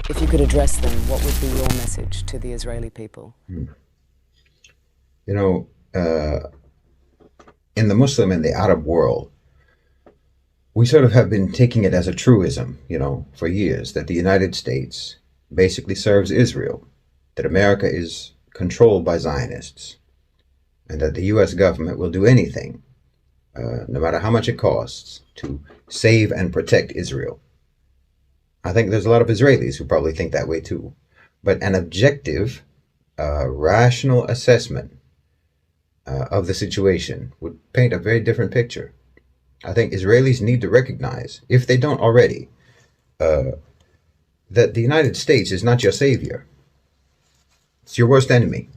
If you could address them, what would be your message to the Israeli people? You know, in the Muslim and the Arab world, we sort of have been taking it as a truism, for years, that the United States basically serves Israel, that America is controlled by Zionists, and that the U.S. government will do anything, no matter how much it costs, to save and protect Israel. I think there's a lot of Israelis who probably think that way too. But an objective, rational assessment of the situation would paint a very different picture. I think Israelis need to recognize, if they don't already, that the United States is not your savior. It's your worst enemy.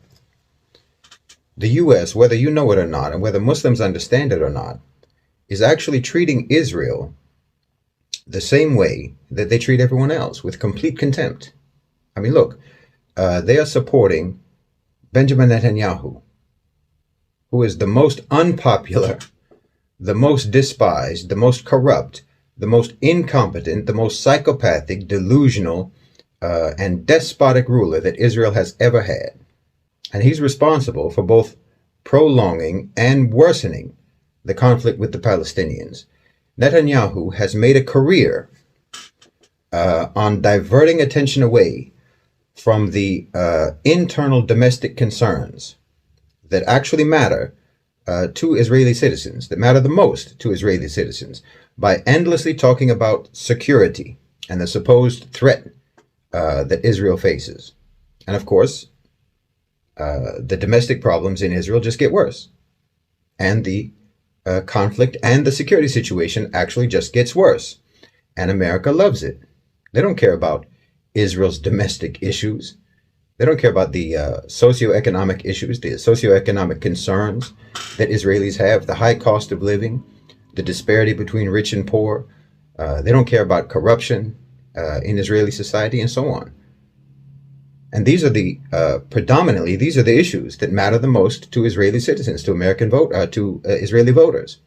The U.S., whether you know it or not, and whether Muslims understand it or not, is actually treating Israel the same way that they treat everyone else, with complete contempt. I mean, look, they are supporting Benjamin Netanyahu, who is the most unpopular, the most despised, the most corrupt, the most incompetent, the most psychopathic, delusional, and despotic ruler that Israel has ever had. And he's responsible for both prolonging and worsening the conflict with the Palestinians. Netanyahu has made a career on diverting attention away from the internal domestic concerns that actually matter to Israeli citizens, that matter the most to Israeli citizens, by endlessly talking about security and the supposed threat that Israel faces. And of course, the domestic problems in Israel just get worse. And the conflict and the security situation actually just gets worse. And America loves it. They don't care about Israel's domestic issues. They don't care about the socioeconomic issues, the socioeconomic concerns that Israelis have, the high cost of living, the disparity between rich and poor. They don't care about corruption in Israeli society, and so on. And these are the predominantly these are the issues that matter the most to Israeli citizens, to Israeli voters.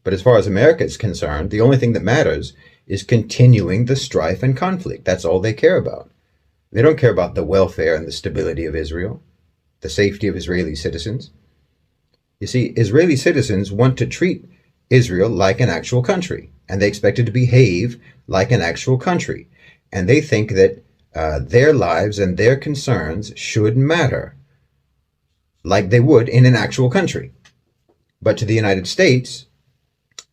But as far as America is concerned, the only thing that matters is continuing the strife and conflict. That's all they care about. They don't care about the welfare and the stability of Israel, the safety of Israeli citizens. You see, Israeli citizens want to treat Israel like an actual country, and they expect it to behave like an actual country. And they think that their lives and their concerns should matter like they would in an actual country. But to the United States,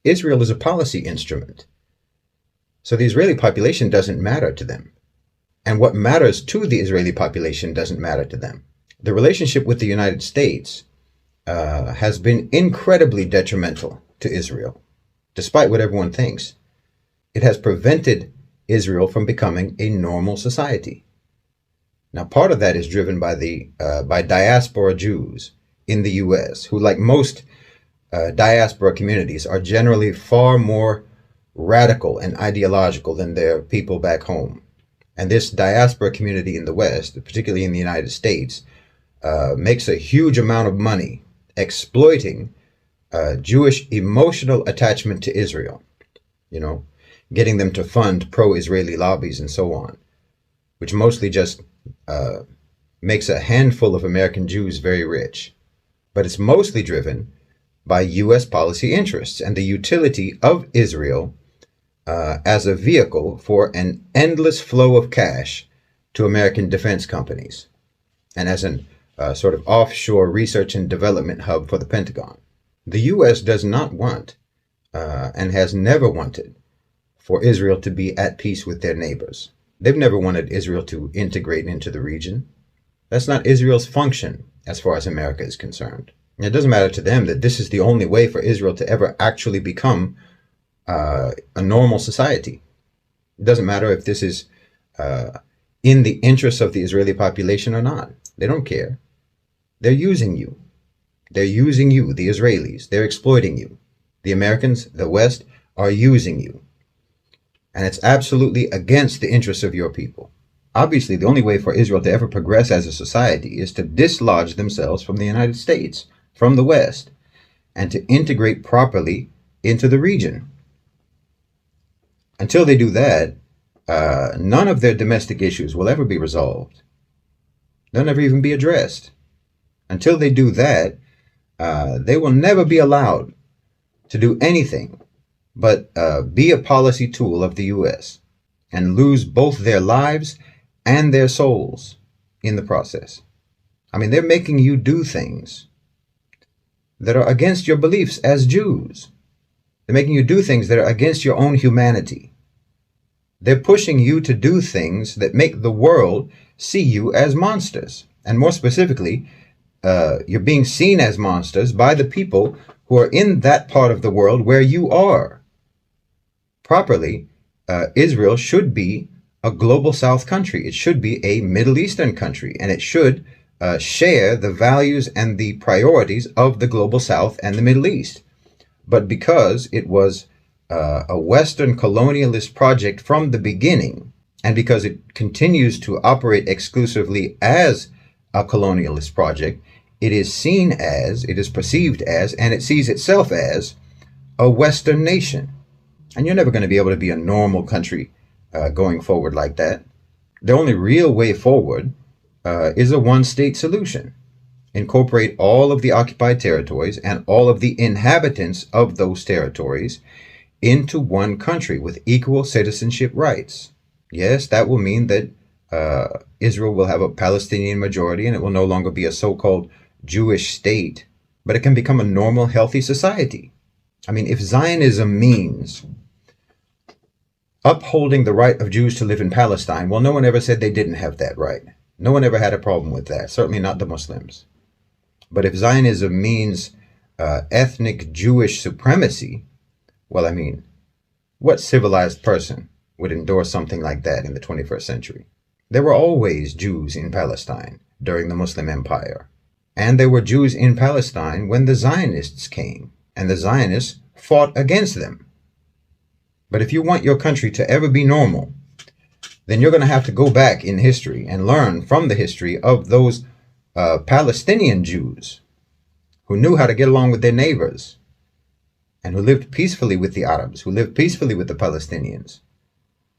Israel is a policy instrument. So the Israeli population doesn't matter to them. And what matters to the Israeli population doesn't matter to them. The relationship with the United States has been incredibly detrimental to Israel, despite what everyone thinks. It has prevented Israel from becoming a normal society. Now, part of that is driven by diaspora Jews in the U.S., who, like most diaspora communities, are generally far more radical and ideological than their people back home. And this diaspora community in the West, particularly in the United States, makes a huge amount of money exploiting Jewish emotional attachment to Israel, getting them to fund pro-Israeli lobbies and so on, which mostly just makes a handful of American Jews very rich. But it's mostly driven by U.S. policy interests and the utility of Israel as a vehicle for an endless flow of cash to American defense companies, and as an sort of offshore research and development hub for the Pentagon. The U.S. does not want, and has never wanted, for Israel to be at peace with their neighbors. They've never wanted Israel to integrate into the region. That's not Israel's function as far as America is concerned. And it doesn't matter to them that this is the only way for Israel to ever actually become a normal society. It doesn't matter if this is in the interests of the Israeli population or not. They don't care. They're using you. They're using you, the Israelis. They're exploiting you. The Americans, the West, are using you. And it's absolutely against the interests of your people. Obviously, the only way for Israel to ever progress as a society is to dislodge themselves from the United States, from the West, and to integrate properly into the region. Until they do that, none of their domestic issues will ever be resolved. They'll never even be addressed. Until they do that, they will never be allowed to do anything but be a policy tool of the U.S. and lose both their lives and their souls in the process. I mean, they're making you do things that are against your beliefs as Jews. They're making you do things that are against your own humanity. They're pushing you to do things that make the world see you as monsters. And more specifically, you're being seen as monsters by the people who are in that part of the world where you are. Properly, Israel should be a global South country. It should be a Middle Eastern country, and it should share the values and the priorities of the global South and the Middle East. But because it was a Western colonialist project from the beginning, and because it continues to operate exclusively as a colonialist project, it is seen as, it is perceived as, and it sees itself as a Western nation. And you're never going to be able to be a normal country going forward like that. The only real way forward is a one-state solution. Incorporate all of the occupied territories and all of the inhabitants of those territories into one country with equal citizenship rights. Yes, that will mean that Israel will have a Palestinian majority and it will no longer be a so-called Jewish state, but it can become a normal, healthy society. I mean, if Zionism means upholding the right of Jews to live in Palestine, well, no one ever said they didn't have that right. No one ever had a problem with that, certainly not the Muslims. But if Zionism means ethnic Jewish supremacy, well, I mean, what civilized person would endorse something like that in the 21st century? There were always Jews in Palestine during the Muslim Empire. And there were Jews in Palestine when the Zionists came, and the Zionists fought against them. But if you want your country to ever be normal, then you're going to have to go back in history and learn from the history of those Palestinian Jews who knew how to get along with their neighbors and who lived peacefully with the Arabs, who lived peacefully with the Palestinians.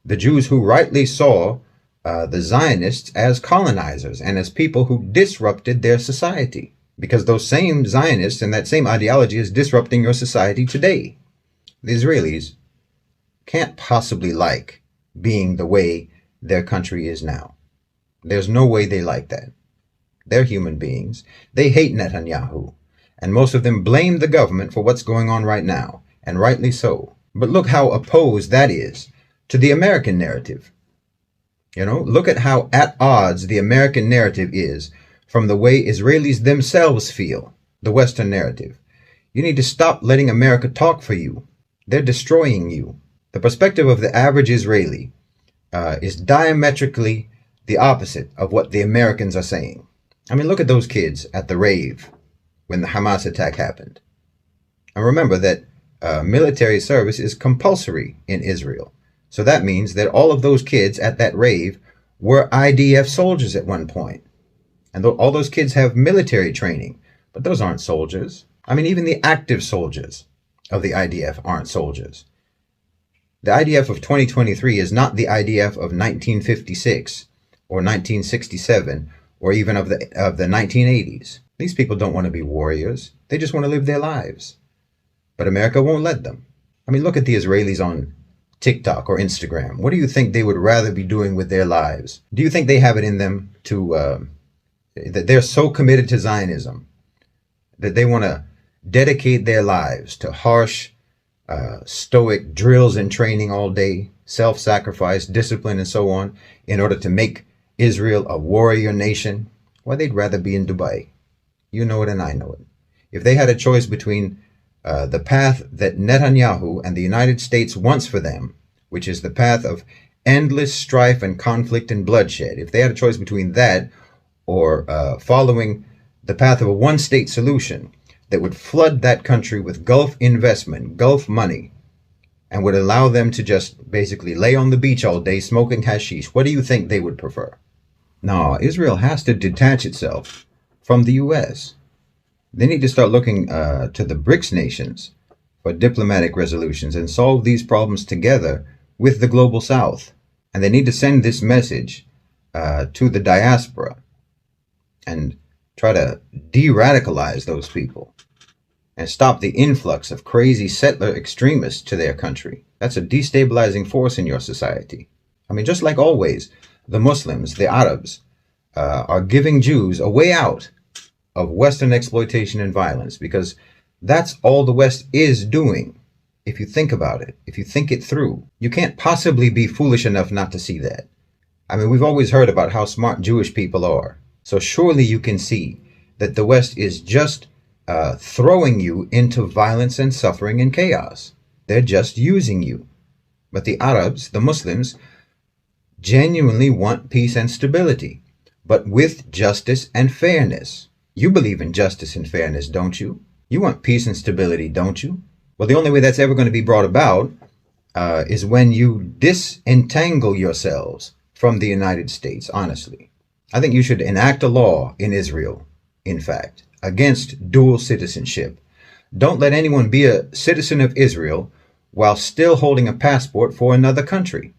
The Jews who rightly saw the Zionists as colonizers and as people who disrupted their society, because those same Zionists and that same ideology is disrupting your society today. The Israelis can't possibly like being the way their country is now. There's no way they like that. They're human beings. They hate Netanyahu, and most of them blame the government for what's going on right now, and rightly so. But look how opposed that is to the American narrative. You know, look at how at odds the American narrative is from the way Israelis themselves feel, the Western narrative. You need to stop letting America talk for you. They're destroying you. The perspective of the average Israeli is diametrically the opposite of what the Americans are saying. I mean, look at those kids at the rave when the Hamas attack happened. And remember that military service is compulsory in Israel. So that means that all of those kids at that rave were IDF soldiers at one point. And all those kids have military training, but those aren't soldiers. I mean, even the active soldiers of the IDF aren't soldiers. The IDF of 2023 is not the IDF of 1956 or 1967 or even of the 1980s. These people don't want to be warriors. They just want to live their lives. But America won't let them. I mean, look at the Israelis on TikTok or Instagram. What do you think they would rather be doing with their lives? Do you think they have it in them to, that they're so committed to Zionism that they want to dedicate their lives to harsh, stoic drills and training all day, self-sacrifice, discipline, and so on, in order to make Israel a warrior nation? Well, they'd rather be in Dubai. You know it and I know it. If they had a choice between the path that Netanyahu and the United States wants for them, which is the path of endless strife and conflict and bloodshed, if they had a choice between that or following the path of a one-state solution that would flood that country with Gulf investment, Gulf money, and would allow them to just basically lay on the beach all day smoking hashish, what do you think they would prefer? No, Israel has to detach itself from the U.S. They need to start looking to the BRICS nations for diplomatic resolutions and solve these problems together with the global South. And they need to send this message to the diaspora and try to de-radicalize those people and stop the influx of crazy settler extremists to their country. That's a destabilizing force in your society. I mean, just like always, the Muslims, the Arabs, are giving Jews a way out of Western exploitation and violence, because that's all the West is doing. If you think about it, if you think it through, you can't possibly be foolish enough not to see that. I mean, we've always heard about how smart Jewish people are. So surely you can see that the West is just throwing you into violence and suffering and chaos. They're just using you. But the Arabs, the Muslims, genuinely want peace and stability, but with justice and fairness. You believe in justice and fairness, don't you? You want peace and stability, don't you? Well, the only way that's ever going to be brought about is when you disentangle yourselves from the United States, honestly. I think you should enact a law in Israel, in fact, against dual citizenship. Don't let anyone be a citizen of Israel while still holding a passport for another country.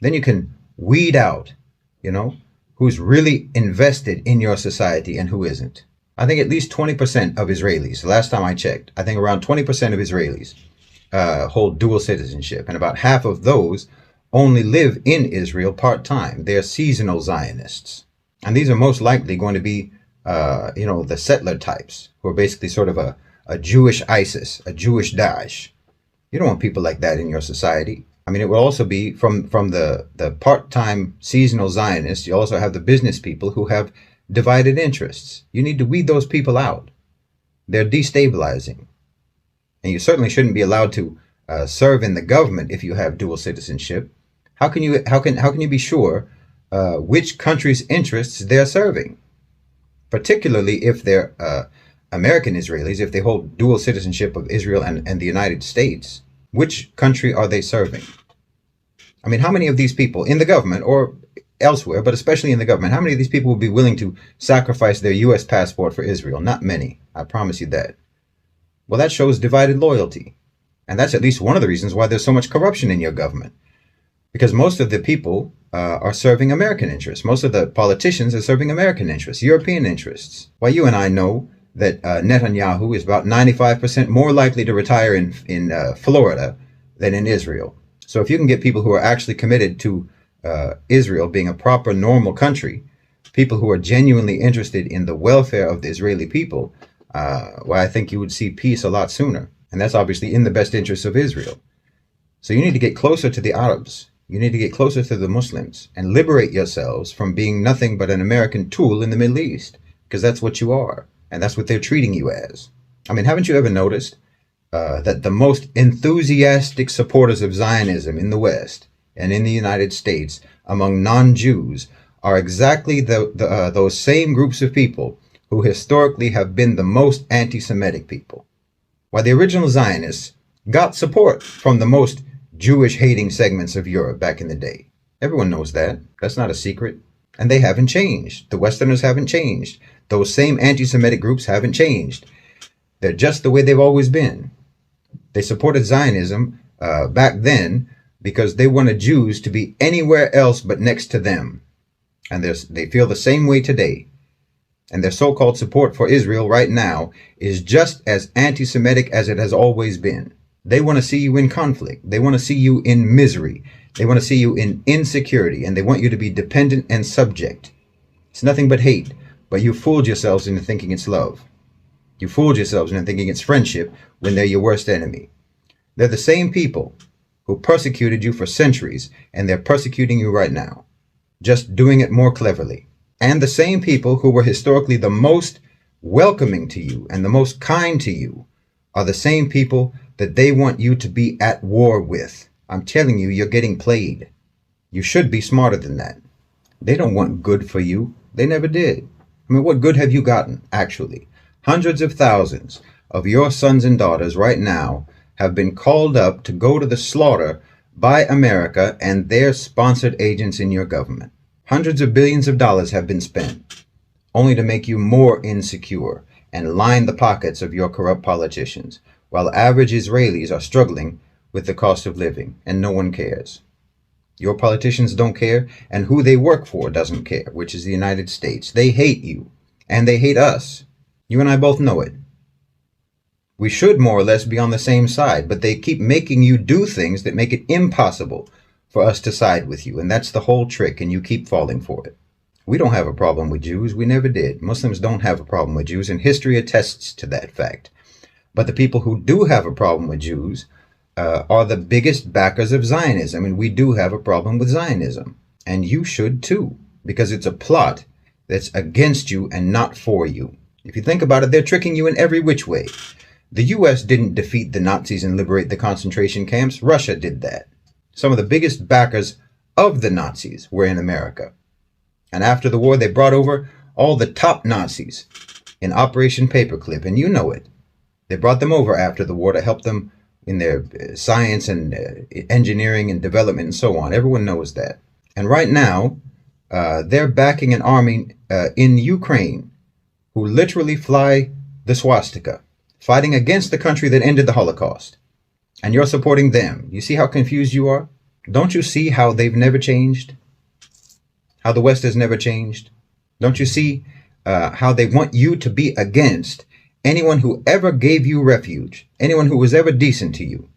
Then you can weed out, who's really invested in your society and who isn't. I think at least 20% of Israelis, last time I checked, I think around 20% of Israelis hold dual citizenship, and about half of those only live in Israel part-time. They're seasonal Zionists. And these are most likely going to be, the settler types, who are basically sort of a Jewish ISIS, a Jewish Daesh. You don't want people like that in your society. I mean, it will also be from the part-time seasonal Zionists. You also have the business people who have divided interests. You need to weed those people out. They're destabilizing. And you certainly shouldn't be allowed to serve in the government if you have dual citizenship. How can you be sure which country's interests they're serving? Particularly if they're American Israelis, if they hold dual citizenship of Israel and the United States. Which country are they serving? I mean, how many of these people in the government or elsewhere, but especially in the government, how many of these people would be willing to sacrifice their U.S. passport for Israel? Not many. I promise you that. Well, that shows divided loyalty. And that's at least one of the reasons why there's so much corruption in your government. Because most of the people are serving American interests. Most of the politicians are serving American interests, European interests. Why, you and I know that Netanyahu is about 95% more likely to retire in Florida than in Israel. So if you can get people who are actually committed to Israel being a proper, normal country, people who are genuinely interested in the welfare of the Israeli people, well, I think you would see peace a lot sooner. And that's obviously in the best interest of Israel. So you need to get closer to the Arabs. You need to get closer to the Muslims and liberate yourselves from being nothing but an American tool in the Middle East, because that's what you are. And that's what they're treating you as. I mean, haven't you ever noticed that the most enthusiastic supporters of Zionism in the West and in the United States among non-Jews are exactly those same groups of people who historically have been the most anti-Semitic people? Why, the original Zionists got support from the most Jewish-hating segments of Europe back in the day. Everyone knows that. That's not a secret. And they haven't changed. The Westerners haven't changed. Those same anti-Semitic groups haven't changed. They're just the way they've always been. They supported Zionism back then because they wanted Jews to be anywhere else but next to them. And they feel the same way today. And their so-called support for Israel right now is just as anti-Semitic as it has always been. They want to see you in conflict. They want to see you in misery. They want to see you in insecurity. And they want you to be dependent and subject. It's nothing but hate. But you fooled yourselves into thinking it's love. You fooled yourselves into thinking it's friendship when they're your worst enemy. They're the same people who persecuted you for centuries, and they're persecuting you right now, just doing it more cleverly. And the same people who were historically the most welcoming to you and the most kind to you are the same people that they want you to be at war with. I'm telling you, you're getting played. You should be smarter than that. They don't want good for you. They never did. I mean, what good have you gotten, actually? Hundreds of thousands of your sons and daughters right now have been called up to go to the slaughter by America and their sponsored agents in your government. Hundreds of billions of dollars have been spent, only to make you more insecure and line the pockets of your corrupt politicians, while average Israelis are struggling with the cost of living, and no one cares. Your politicians don't care, and who they work for doesn't care, which is the United States. They hate you, and they hate us. You and I both know it. We should more or less be on the same side, but they keep making you do things that make it impossible for us to side with you, and that's the whole trick, and you keep falling for it. We don't have a problem with Jews. We never did. Muslims don't have a problem with Jews, and history attests to that fact. But the people who do have a problem with Jews are the biggest backers of Zionism, and we do have a problem with Zionism. And you should too, because it's a plot that's against you and not for you. If you think about it, they're tricking you in every which way. The U.S. didn't defeat the Nazis and liberate the concentration camps. Russia did that. Some of the biggest backers of the Nazis were in America. And after the war, they brought over all the top Nazis in Operation Paperclip, and you know it. They brought them over after the war to help them in their science and engineering and development and so on. Everyone knows that. And right now, they're backing an army in Ukraine who literally fly the swastika, fighting against the country that ended the Holocaust. And you're supporting them. You see how confused you are? Don't you see how they've never changed? How the West has never changed? Don't you see how they want you to be against anyone who ever gave you refuge, anyone who was ever decent to you?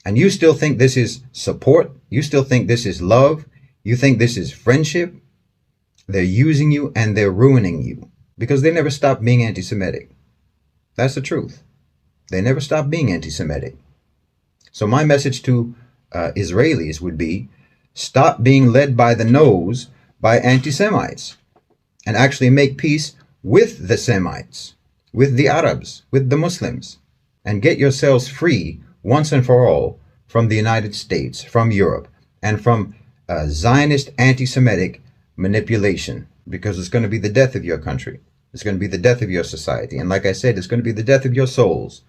And you still think this is support? You still think this is love? You think this is friendship? They're using you and they're ruining you because they never stopped being anti-Semitic. That's the truth. They never stopped being anti-Semitic. So my message to Israelis would be, stop being led by the nose by anti-Semites and actually make peace with the Semites, with the Arabs, with the Muslims, and get yourselves free once and for all from the United States, from Europe, and from Zionist anti-Semitic manipulation, because it's going to be the death of your country. It's going to be the death of your society. And like I said, it's going to be the death of your souls.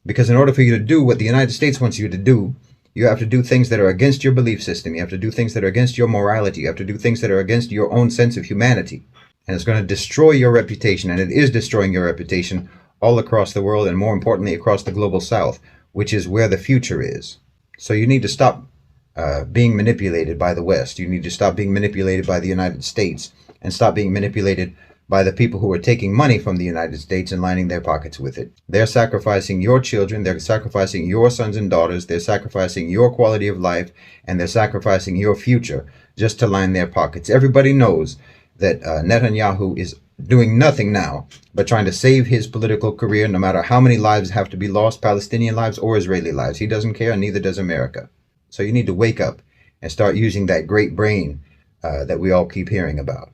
Because in order for you to do what the United States wants you to do, you have to do things that are against your belief system. You have to do things that are against your morality. You have to do things that are against your own sense of humanity. And it's going to destroy your reputation. And it is destroying your reputation all across the world, and more importantly, across the global south, which is where the future is. So you need to stop being manipulated by the West. You need to stop being manipulated by the United States and stop being manipulated by the people who are taking money from the United States and lining their pockets with it. They're sacrificing your children, they're sacrificing your sons and daughters, they're sacrificing your quality of life, and they're sacrificing your future just to line their pockets. Everybody knows that Netanyahu is doing nothing now but trying to save his political career, no matter how many lives have to be lost, Palestinian lives or Israeli lives. He doesn't care, and neither does America. So you need to wake up and start using that great brain that we all keep hearing about.